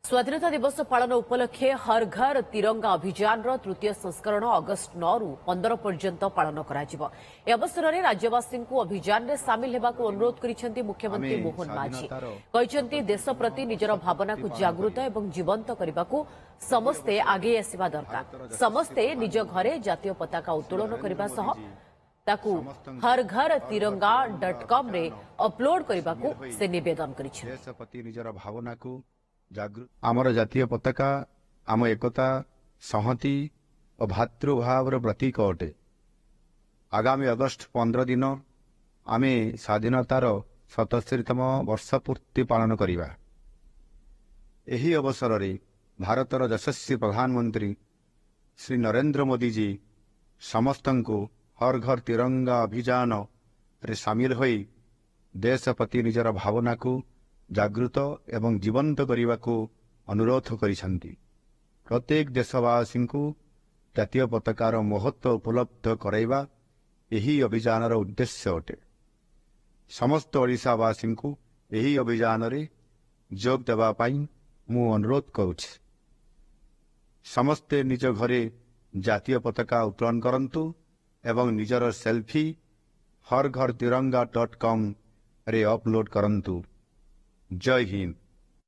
स्वाधीनता दिवस पालन उपलक्षे हर घर तिरंगा अभियान तृतीय संस्करण अगस्ट 9 रु 15 पर्यंत पालन करा अवसर में राज्यवासी अभियान में सामिल होगा अनुरोध कर मुख्यमंत्री मोहन माझी कहते देश प्रति निजर भावना को जागृत और जीवंत करने को समस्ते आगे आसवा दरकार। समस्ते निज घरे जातीय पताका उत्तोलन करने सह ताकू हर घर तिरंगा.com रे अपलोड करने को से निवेदन कर आमर जातीय पताका आम एकता संहति और भातृभाव प्रतीक अटे। आगामी अगस्ट 15 दिन आमे स्वाधीनतार 77तम वर्ष पूर्ति पालन करिबा। एही अवसर रे भारतर यशस्वी प्रधानमंत्री श्री नरेंद्र मोदी जी समस्तंको हर घर तिरंगा अभियान रे शामिल होई देश प्रति निजर भावना को जागृत एवं जीवंत करने को अनुरोध करिसेंती। प्रत्येक देशवासी को जातीय पताकार महत्व उपलब्ध कराइबा यही अभियान उद्देश्य अटे। समस्त ओडिशावासी को यही अभियान रे जोग देवा पाई मु अनुरोध करुछि। समस्ते निज घरे जातीय पताका उत्तोलन करंतु एवं निजर सेल्फी हर घर तिरंगा.com रे अपलोड करंतु। जय हिंद।